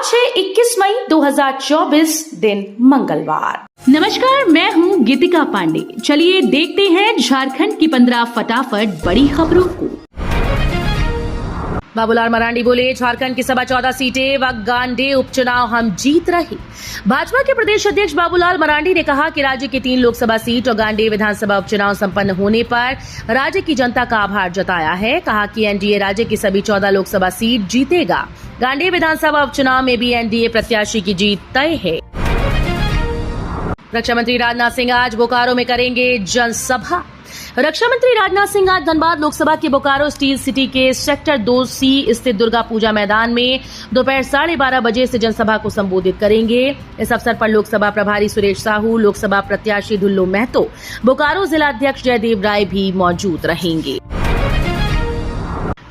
आज है 21 मई 2024 दिन मंगलवार। नमस्कार, मैं हूँ गीतिका पांडे। चलिए देखते हैं झारखंड की 15 फटाफट बड़ी खबरों को। बाबूलाल मरांडी बोले, झारखंड की सवा 14 सीटें व गांडे उपचुनाव हम जीत रहे। भाजपा के प्रदेश अध्यक्ष बाबूलाल मरांडी ने कहा कि राज्य की 3 लोकसभा सीट और गांडे विधानसभा उपचुनाव संपन्न होने पर राज्य की जनता का आभार जताया है। कहा कि एनडीए राज्य की सभी 14 लोकसभा सीट जीतेगा। गांडे विधानसभा उपचुनाव में भी एनडीए प्रत्याशी की जीत तय है। रक्षा मंत्री राजनाथ सिंह आज बोकारो में करेंगे जनसभा। रक्षा मंत्री राजनाथ सिंह आज धनबाद लोकसभा के बोकारो स्टील सिटी के सेक्टर 2C स्थित दुर्गा पूजा मैदान में दोपहर 12:30 बजे से जनसभा को संबोधित करेंगे। इस अवसर पर लोकसभा प्रभारी सुरेश साहू, लोकसभा प्रत्याशी ढुल्लू महतो, बोकारो जिला अध्यक्ष जयदेव राय भी मौजूद रहेंगे।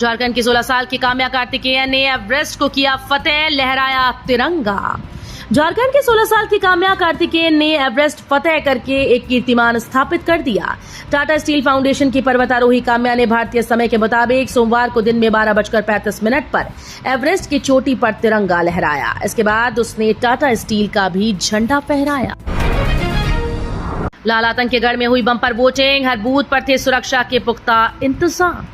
झारखंड की 16 साल की काम्या कार्तिकेयन ने एवरेस्ट को किया फतेह, लहराया तिरंगा। झारखंड के 16 साल की काम्या कार्तिकेयन ने एवरेस्ट फतेह करके एक कीर्तिमान स्थापित कर दिया। टाटा स्टील फाउंडेशन की पर्वतारोही काम्या ने भारतीय समय के मुताबिक सोमवार को दिन में 12:35 पर एवरेस्ट की चोटी पर तिरंगा लहराया। इसके बाद उसने टाटा स्टील का भी झंडा फहराया। लाल आतंक के गढ़ में हुई बम्पर वोटिंग, हर बूथ पर थे सुरक्षा के पुख्ता इंतजाम।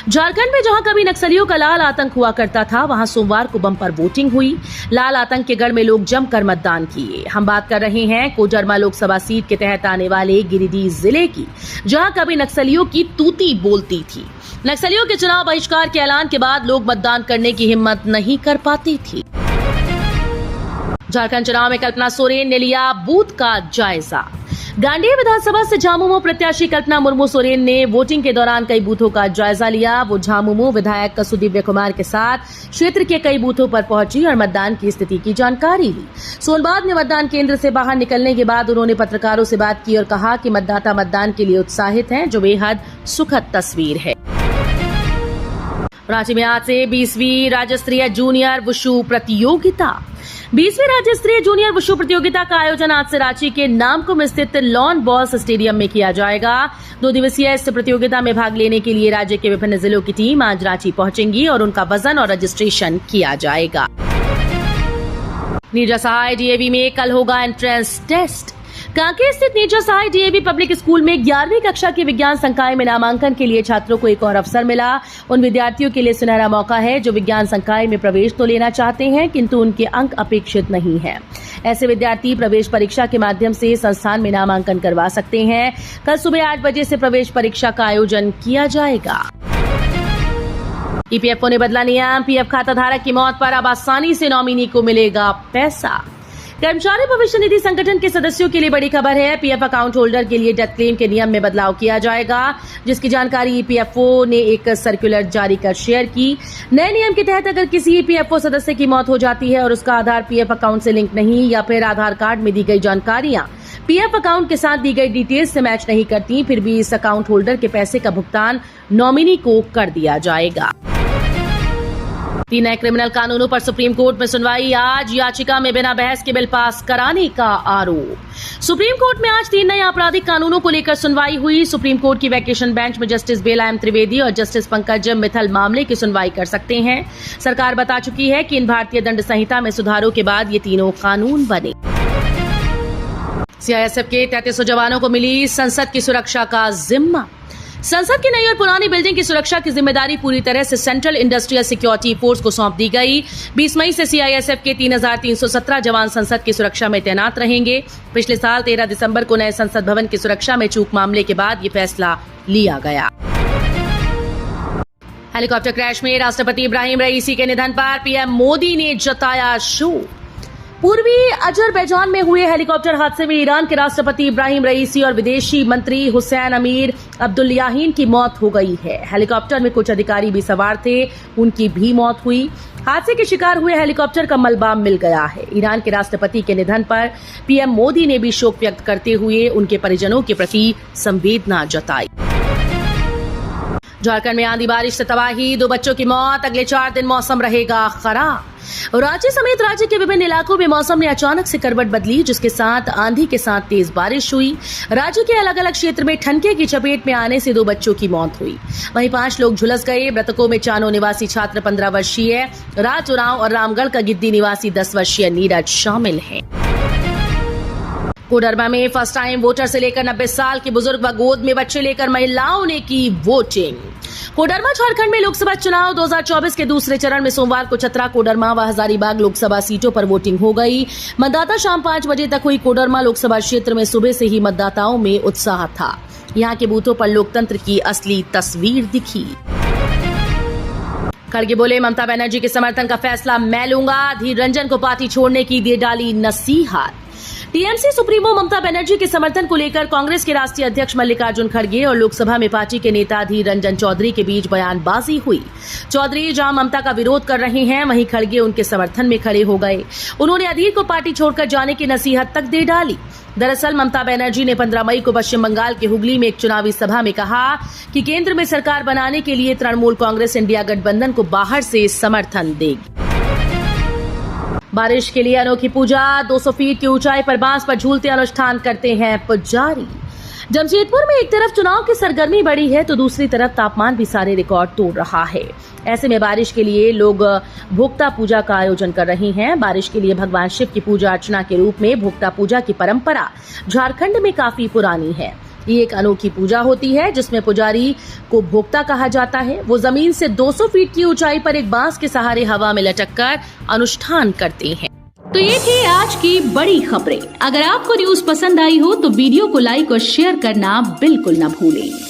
झारखंड में जहां कभी नक्सलियों का लाल आतंक हुआ करता था, वहां सोमवार को बम्पर वोटिंग हुई। लाल आतंक के गढ़ में लोग जमकर मतदान किए। हम बात कर रहे हैं कोडरमा लोकसभा सीट के तहत आने वाले गिरिडीह जिले की, जहां कभी नक्सलियों की तूती बोलती थी। नक्सलियों के चुनाव बहिष्कार के ऐलान के बाद लोग मतदान करने की हिम्मत नहीं कर पाती थी। झारखंड चुनाव में कल्पना सोरेन ने लिया बूथ का जायजा। गांडेय विधानसभा से झामुमो प्रत्याशी कल्पना मुर्मू सोरेन ने वोटिंग के दौरान कई बूथों का जायजा लिया। वो झामुमो विधायक कसु दिव्य कुमार के साथ क्षेत्र के कई बूथों पर पहुंची और मतदान की स्थिति की जानकारी ली। सोनबाग में मतदान केंद्र से बाहर निकलने के बाद उन्होंने पत्रकारों से बात की और कहा कि मतदाता मतदान के लिए उत्साहित हैं, जो बेहद सुखद तस्वीर है। रांची में आज से 20वीं राज्य स्तरीय जूनियर वुशु प्रतियोगिता। 20वीं राज्य स्तरीय जूनियर वुशु प्रतियोगिता का आयोजन आज से रांची के नामकुम स्थित लॉन बॉल्स स्टेडियम में किया जाएगा। 2 दिवसीय इस प्रतियोगिता में भाग लेने के लिए राज्य के विभिन्न जिलों की टीम आज रांची पहुंचेंगी और उनका वजन और रजिस्ट्रेशन किया जाएगा। नीरजा सहाय डीएवी में कल होगा एंट्रेंस टेस्ट। कांकेर स्थित Neerja Sahay DAV public school में 11वीं कक्षा के विज्ञान संकाय में नामांकन के लिए छात्रों को एक और अवसर मिला। उन विद्यार्थियों के लिए सुनहरा मौका है जो विज्ञान संकाय में प्रवेश तो लेना चाहते हैं, किंतु उनके अंक अपेक्षित नहीं है। ऐसे विद्यार्थी प्रवेश परीक्षा के माध्यम से संस्थान में नामांकन करवा सकते हैं। कल सुबह 8 बजे से प्रवेश परीक्षा का आयोजन किया जाएगा। ईपीएफओ ने बदला नियम। पीएफ खाता धारक की मौत पर अब आसानी से नॉमिनी को मिलेगा पैसा। कर्मचारी भविष्य निधि संगठन के सदस्यों के लिए बड़ी खबर है। पीएफ अकाउंट होल्डर के लिए डेथ क्लेम के नियम में बदलाव किया जाएगा, जिसकी जानकारी ईपीएफओ ने एक सर्कुलर जारी कर शेयर की। नए नियम के तहत अगर किसी ईपीएफओ सदस्य की मौत हो जाती है और उसका आधार पीएफ अकाउंट से लिंक नहीं, या फिर आधार कार्ड में दी गई जानकारियां पीएफ अकाउंट के साथ दी गई डिटेल्स से मैच नहीं करती, फिर भी इस अकाउंट होल्डर के पैसे का भुगतान नॉमिनी को कर दिया जाएगा। 3 नए क्रिमिनल कानूनों पर सुप्रीम कोर्ट में सुनवाई आज। याचिका में बिना बहस के बिल पास कराने का आरोप। सुप्रीम कोर्ट में आज 3 नए आपराधिक कानूनों को लेकर सुनवाई हुई। सुप्रीम कोर्ट की वैकेशन बेंच में जस्टिस बेला एम त्रिवेदी और जस्टिस पंकज मित्तल मामले की सुनवाई कर सकते हैं। सरकार बता चुकी है कि इन भारतीय दंड संहिता में सुधारों के बाद ये तीनों कानून बने। सीआईएसएफ के 3300 जवानों को मिली संसद की सुरक्षा का जिम्मा। संसद की नई और पुरानी बिल्डिंग की सुरक्षा की जिम्मेदारी पूरी तरह से सेंट्रल इंडस्ट्रियल सिक्योरिटी फोर्स को सौंप दी गई। 20 मई से सीआईएसएफ के 3317 जवान संसद की सुरक्षा में तैनात रहेंगे। पिछले साल 13 दिसंबर को नए संसद भवन की सुरक्षा में चूक मामले के बाद ये फैसला लिया गया। हेलीकॉप्टर क्रैश में राष्ट्रपति इब्राहिम रईसी के निधन पर पीएम मोदी ने जताया शोक। पूर्वी अजरबैजान में हुए हेलीकॉप्टर हादसे में ईरान के राष्ट्रपति इब्राहिम रईसी और विदेशी मंत्री हुसैन अमीर अब्दुल्लाहिन की मौत हो गई है। हेलीकॉप्टर में कुछ अधिकारी भी सवार थे, उनकी भी मौत हुई। हादसे के शिकार हुए हेलीकॉप्टर का मलबा मिल गया है। ईरान के राष्ट्रपति के निधन पर पीएम मोदी ने भी शोक व्यक्त करते हुए उनके परिजनों के प्रति संवेदना जताई। झारखंड में आंधी बारिश से तबाही, 2 बच्चों की मौत, अगले 4 दिन मौसम रहेगा खराब। रांची समेत राज्य के विभिन्न इलाकों में मौसम ने अचानक से करवट बदली, जिसके साथ आंधी के साथ तेज बारिश हुई। राज्य के अलग अलग क्षेत्र में ठनके की चपेट में आने से 2 बच्चों की मौत हुई। वहीं 5 लोग झुलस गए। मृतकों में चानो निवासी छात्र 15 वर्षीय राज उरांव और रामगढ़ का गिद्दी निवासी 10 वर्षीय नीरज शामिल हैं। कोडरमा में फर्स्ट टाइम वोटर से लेकर 90 साल के बुजुर्ग व गोद में बच्चे लेकर महिलाओं ने की वोटिंग। कोडरमा झारखंड में लोकसभा चुनाव 2024 के दूसरे चरण में सोमवार को चतरा, कोडरमा व हजारीबाग लोकसभा सीटों पर वोटिंग हो गई। मतदाता शाम 5 बजे तक हुई। कोडरमा लोकसभा क्षेत्र में सुबह से ही मतदाताओं में उत्साह था। यहां के बूथों पर लोकतंत्र की असली तस्वीर दिखी। खड़गे बोले, ममता बनर्जी के समर्थन का फैसला मैं लूंगा। धीर रंजन को पार्टी छोड़ने की दे डाली नसीहत। टीएमसी सुप्रीमो ममता बनर्जी के समर्थन को लेकर कांग्रेस के राष्ट्रीय अध्यक्ष मल्लिकार्जुन खड़गे और लोकसभा में पार्टी के नेता धीर रंजन चौधरी के बीच बयानबाजी हुई। चौधरी जहां ममता का विरोध कर रहे हैं, वहीं खड़गे उनके समर्थन में खड़े हो गए। उन्होंने अधीर को पार्टी छोड़कर जाने की नसीहत तक दे डाली। दरअसल ममता बनर्जी ने 15 मई को पश्चिम बंगाल के हुगली में एक चुनावी सभा में कहा कि केंद्र में सरकार बनाने के लिए तृणमूल कांग्रेस इंडिया गठबंधन को बाहर से समर्थन देगी। बारिश के लिए अनोखी पूजा, 200 फीट की ऊंचाई पर बांस पर झूलते अनुष्ठान करते हैं पुजारी। जमशेदपुर में एक तरफ चुनाव की सरगर्मी बढ़ी है तो दूसरी तरफ तापमान भी सारे रिकॉर्ड तोड़ रहा है। ऐसे में बारिश के लिए लोग भोक्ता पूजा का आयोजन कर रहे हैं। बारिश के लिए भगवान शिव की पूजा अर्चना के रूप में भोक्ता पूजा की परंपरा झारखंड में काफी पुरानी है। ये एक अनोखी पूजा होती है जिसमें पुजारी को भोक्ता कहा जाता है। वो जमीन से 200 फीट की ऊंचाई पर एक बांस के सहारे हवा में लटककर अनुष्ठान करते हैं। तो ये थी आज की बड़ी खबरें। अगर आपको न्यूज पसंद आई हो तो वीडियो को लाइक और शेयर करना बिल्कुल न भूलें।